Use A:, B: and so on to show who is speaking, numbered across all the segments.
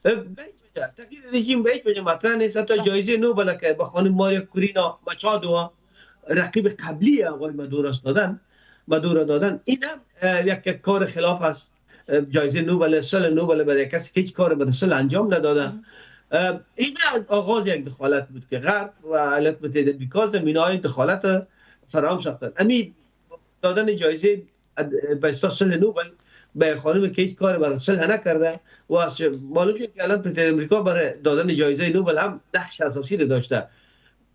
A: به هیچ وجه تغییر رژیم به هیچ وجه مطرح نیست. حتی
B: بله.
A: جایزه نوبل که به خانم ماریا کورینا مچادو رقیب قبلی آقای مادورو دادن، این هم یک کار خلاف است. جایزه نوبل صلح نوبل برای کسی که هیچ کار برای صلح انجام نداده. این آغاز یک دخالت بود که غرب و ایالات متحده امریکا زمینه‌های دخالت فراهم ساختن. امی دادن جایزه به اصطلاح صلح نوبل به خانم که هیچ کار برای صلح نکرده و معلوم شد که الان متحده امریکا برای دادن جایزه نوبل هم نقش اساسی رو داشته.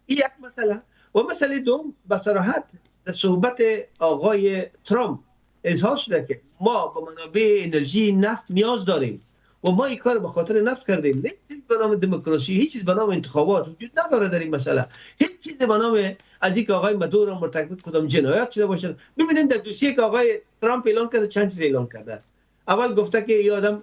A: این یک مسئله. و مسئله دوم به صراحت در صحبت آقای ترامپ اظهار شده که ما به منابع انرژی نفت نیاز داریم و ما این کار به خاطر نفت کردیم. هیچ چیز به نام دموکراسی، هیچ چیز به نام انتخابات وجود نداره در این مسئله. هیچ چیز به نام از اینکه آقای مادورو مرتکب کدام جنایت شده باشد. ببینید در دوسیه که آقای ترامپ اعلان کرده چند چیز اعلان کرده. اول گفته که این آدم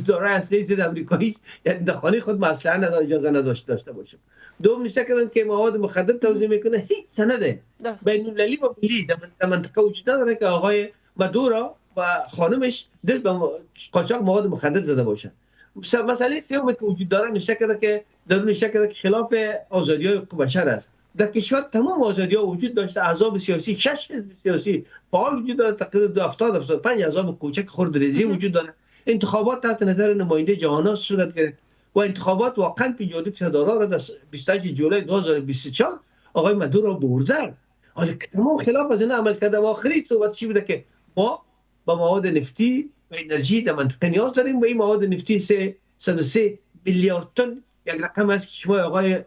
A: دارای اصلی ضد امریکایی است، یعنی در خانه خود مسئله نداره، اجازه داشته باشه. دوم نشته کردن که مواد مخدر توزیع میکنه. هیچ سند بین المللی و ملی در منطقه وجود نداره که آقای مادورو و خانمش دست به قاچاق مواد مخدر زده باشن. مسئله سومی که وجود داره نشته کرده که خلاف آزادی‌های حقوق بشر است. در کشور تمام آزادی‌ها وجود داشته. احزاب سیاسی، 6 حزب سیاسی فعال وجود داره، تقریبا 75 احزاب کوچک خردریزی وجود داره. انتخابات تحت نظر نماینده جهان صورت گرفت و انتخابات واقعا پیش‌گیری صدارا را در 28 جولای 2024 آقای مادورو برده. حالا تمام خلاف از این عمل کرده و آخری صحبت چی بوده که ما با مواد نفتی و انرژی در منطقه نیاز داریم و این مواد نفتی 103 میلیارد تن یک رقم است که شما آقای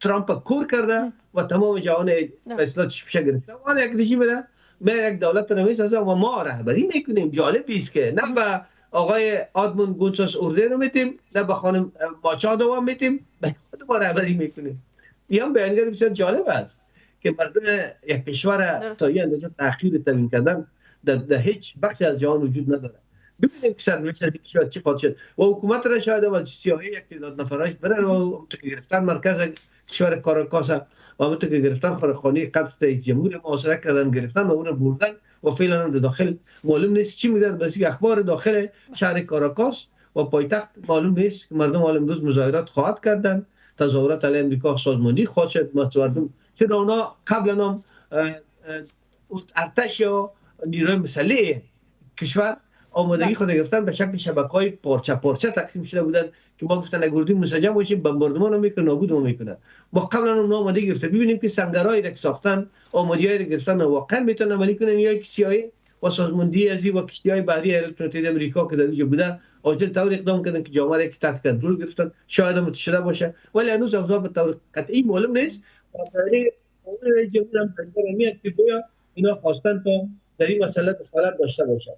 A: ترامپ کور کرده و تمام جهان به اصطلاح پیشه گرفته. حالا یک رژیم را ما یک دولت را میسازه و ما رهبری میکنیم. جالب است که نه به آقای آدمون گونساس اورده رو میتیم، نه به خانم ماچادو هم میتیم، به خود ما رهبری میکنیم. این هم بیانگر بسیار جالب است که مردم یک کشور تا این اندازه تأخیر تامین کردن در هیچ بخش از جهان وجود نداره. ببینیم که سرنوشت از کشور چی خواهد شد و حکومت را شاید از سیاهی یک تعداد نفرش برن و همونطور که گرفتن مرکز کشور کاراکاس و همونطور که گرفتن خانه قبض رئیس جمهور محاصره کردن، گرفتن و اون رو بردن و فعلا در داخل معلوم نیست چی میگن. بس اخبار داخل شهر کاراکاس و پایتخت معلوم نیست که مردم امروز مظاهرات خواهد کردن، تظاهرات علیه امریکا سازماندهی خواهد شد. مردم چون اونا قبلا هم ارتش یا نیروی مسلح کشور آمادگی خود گرفتن به شکل شبکه‌های پارچه تقسیم شده بودن که ما گفتن اگر اردوی منسجم باشیم بمباردمان میکنه، نابود میکنه. ما قبلا هم آمادگی گرفته. ببینیم که سنگرهایی را ساختن، آمادگی‌های را گرفتن واقعا میتونن عملی کنن یا یک سیاهی و سازماندهی از این و کشتی‌های بحری ایالات متحده آمریکا که در اینجا بوده عاجل طور اقدام کردن که جامعه را که تحت کنترل گرفتن. شاید هم شده باشه ولی هنوز اوضاع به طور قطعی معلوم نیست. جمهور هم است که گویا اینا خواستن تا در این مسئله دخالت داشته باشه.